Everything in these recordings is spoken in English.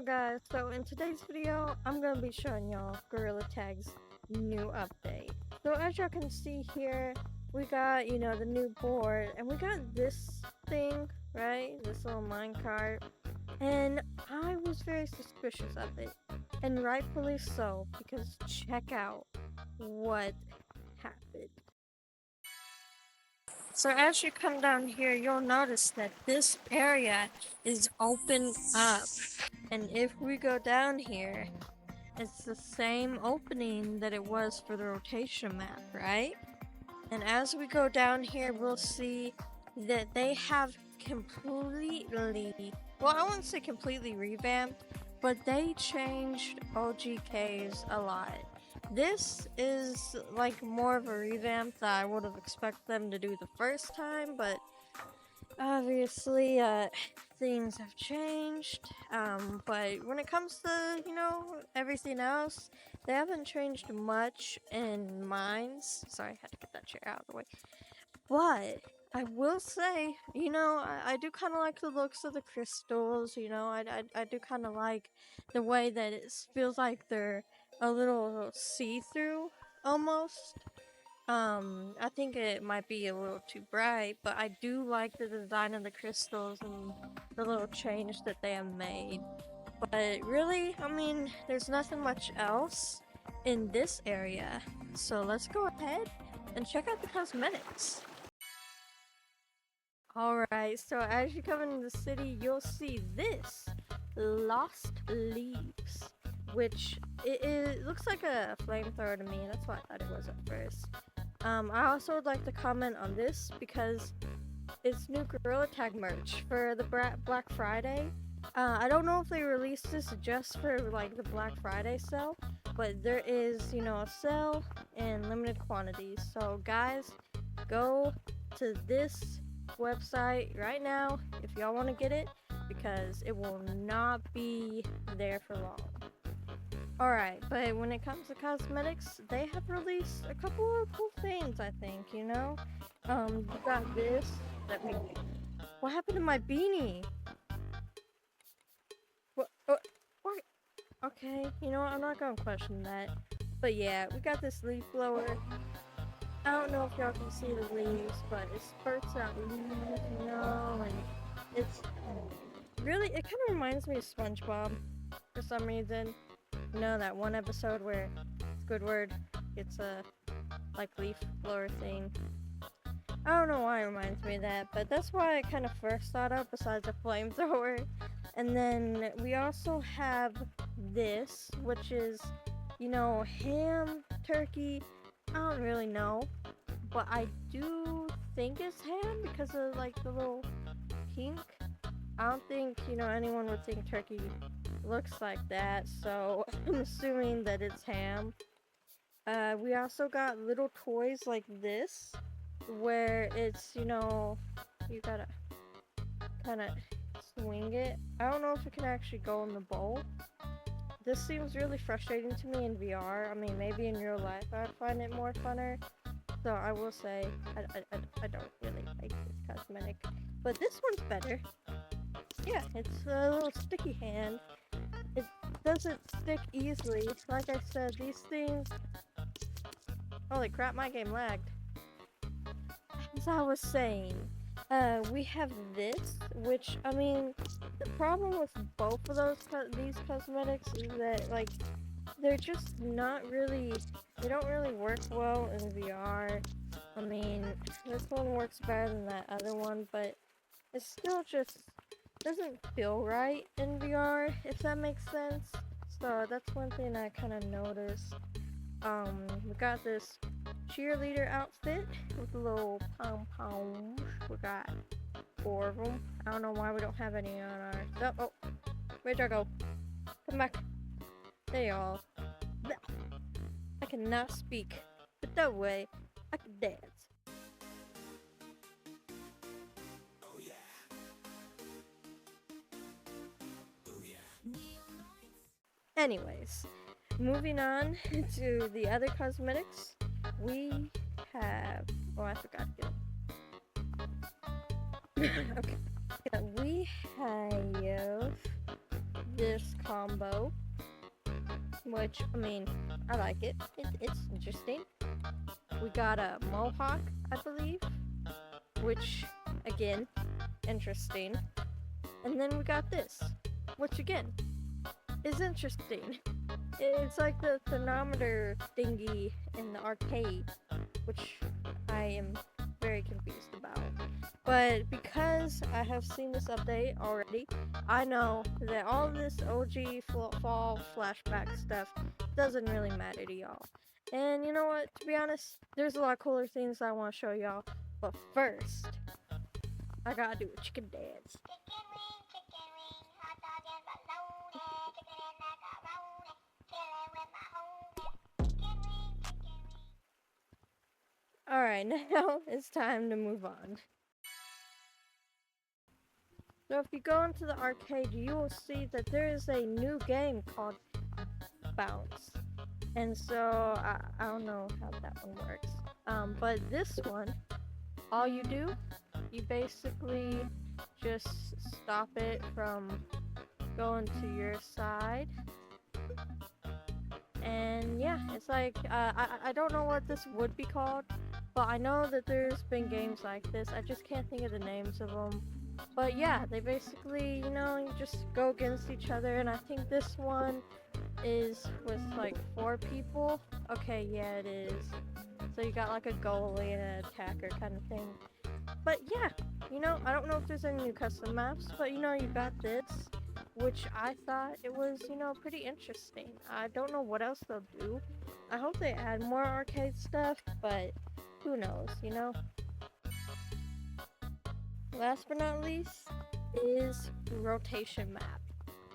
Hello guys, so in today's video, I'm going to be showing y'all Gorilla Tag's new update. So as y'all can see here, we got, the new board, and we got this thing, right? This little minecart. And I was very suspicious of it, and rightfully so, because check out what happened. So as you come down here, you'll notice that this area is open up. And if we go down here, it's the same opening that it was for the rotation map, right? And as we go down here, we'll see that they have completely, well, I wouldn't say completely revamped, but they changed OGKs a lot. This is like more of a revamp that I would have expected them to do the first time, but obviously things have changed. But when it comes to, everything else, they haven't changed much in mines. Sorry, I had to get that chair out of the way. But I will say, I do kind of like the looks of the crystals. I do kind of like the way that it feels like they're a little see-through almost. I think it might be a little too bright, but I do like the design of the crystals and the little change that they have made. But really, there's nothing much else in this area. So let's go ahead and check out the cosmetics. Alright, so as you come into the city, you'll see this Lost Leaves, which it looks like a flamethrower to me. That's what I thought it was at first. I also would like to comment on this because it's new Gorilla Tag merch for the Black Friday. I don't know if they released this just for like the Black Friday sale, but there is, a sale in limited quantities. So guys, go to this website right now if y'all want to get it, because it will not be there for long. Alright, but when it comes to cosmetics, they have released a couple of cool things, I think, you got this. What happened to my beanie? What? Okay, you know what, I'm not gonna question that. But yeah, we got this leaf blower. I don't know if y'all can see the leaves, but it spurts out leaves, and it's really, it kind of reminds me of SpongeBob for some reason. That one episode where Squidward gets a leaf blower thing. I don't know why it reminds me of that, but that's why I kind of first thought of, besides a flamethrower. And then we also have this, which is, ham, turkey. I don't really know, but I do think it's ham because of the little pink. I don't think, anyone would think turkey looks like that, so I'm assuming that it's ham. We also got little toys like this, where it's, you gotta kind of swing it. I don't know if it can actually go in the bowl. This seems really frustrating to me in VR. Maybe in real life I'd find it more funner. So I will say, I don't really like this cosmetic. But this one's better. Yeah, it's a little sticky hand. It doesn't stick easily. Like I said, these things... Holy crap, my game lagged. As I was saying, we have this, which, the problem with both of these cosmetics is that, they're just not really... They don't really work well in VR. This one works better than that other one, but it's still just... doesn't feel right in VR, if that makes sense. So that's one thing I kind of noticed. We got this cheerleader outfit with a little pom-poms. We got 4 of them. I don't know why we don't have any on our... Oh, where'd y'all go? Come back. There y'all. I cannot speak, but that way I can dance. Anyways, moving on to the other cosmetics, we have... Oh, I forgot to get... Okay. Yeah, we have this combo, which, I mean, I like it. It's interesting. We got a mohawk, I believe, which, again, interesting. And then we got this, which, again, is interesting. It's like the thermometer thingy in the arcade, which I am very confused about. But because I have seen this update already, I know that all this OG fall flashback stuff doesn't really matter to y'all. And you know what? To be honest, there's a lot cooler things I want to show y'all. But first, I gotta do a chicken dance. Alright, now it's time to move on. So if you go into the arcade, you will see that there is a new game called Bounce. And so, I don't know how that one works. But this one, all you do, you basically just stop it from going to your side. And yeah, it's like, I don't know what this would be called, but I know that there's been games like this. I just can't think of the names of them. But yeah, they basically, you know, you just go against each other, and I think this one is with like 4 people. Okay, yeah, it is. So you got like a goalie and an attacker kind of thing. But yeah, you know, I don't know if there's any new custom maps, but you know, you got this, which I thought it was, you know, pretty interesting. I don't know what else they'll do. I hope they add more arcade stuff, but who knows, you know? Last but not least is rotation map.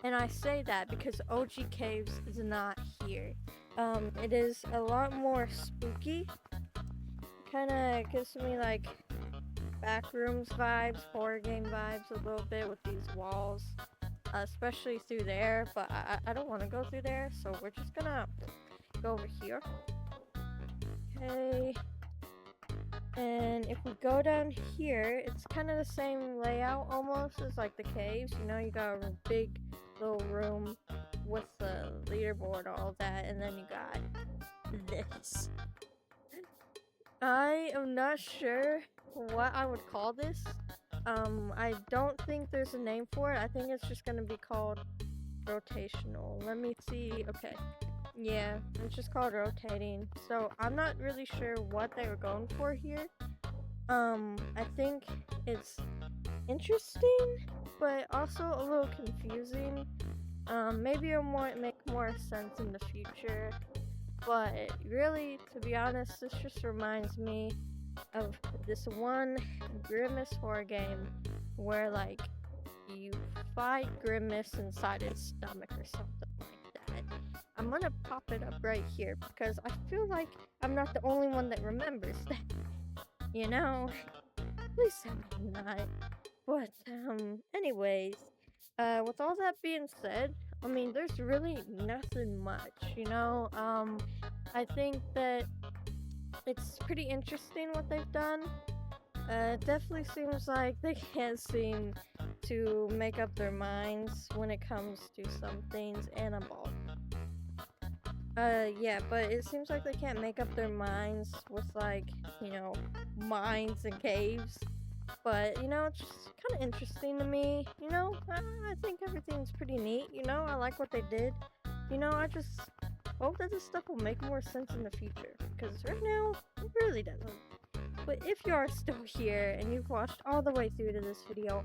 And I say that because OG Caves is not here. It is a lot more spooky. Kinda gives me like backrooms vibes, horror game vibes a little bit with these walls. Especially through there, but I don't want to go through there, so we're just gonna go over here. Okay. And if we go down here, it's kind of the same layout almost as like the caves. You know, you got a big little room with the leaderboard, all that, and then you got this. I am not sure what I would call this. I don't think there's a name for it. I think it's just gonna be called rotational. Let me see. Okay. Yeah, it's just called rotating. So I'm not really sure what they were going for here. I think it's interesting, but also a little confusing. Maybe it might make more sense in the future. But really, to be honest, this just reminds me of this one Grimace horror game where like you fight Grimace inside his stomach or something like that. I'm gonna pop it up right here because I feel like I'm not the only one that remembers that. You know? Please tell me I'm not. But anyways, with all that being said, I mean there's really nothing much, you know? I think that it's pretty interesting what they've done. It definitely seems like they can't seem to make up their minds when it comes to some things, and I'm bald. Yeah, but it seems like they can't make up their minds with, like, you know, mines and caves. But, you know, it's just kind of interesting to me. You know, I think everything's pretty neat. You know, I like what they did. You know, I just hope that this stuff will make more sense in the future, because right now, it really doesn't. But if you are still here and you've watched all the way through to this video,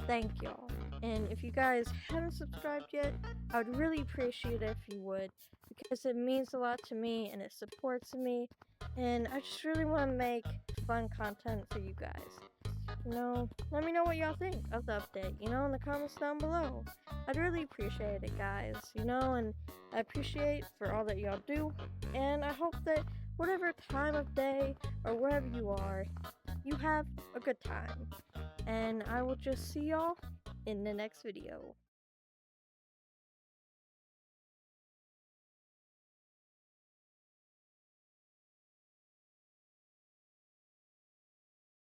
thank y'all. And if you guys haven't subscribed yet, I would really appreciate it if you would, because it means a lot to me and it supports me, and I just really want to make fun content for you guys. You know, let me know what y'all think of the update, you know, in the comments down below. I'd really appreciate it, guys, you know, and I appreciate for all that y'all do, and I hope that whatever time of day or wherever you are, you have a good time. And I will just see y'all in the next video.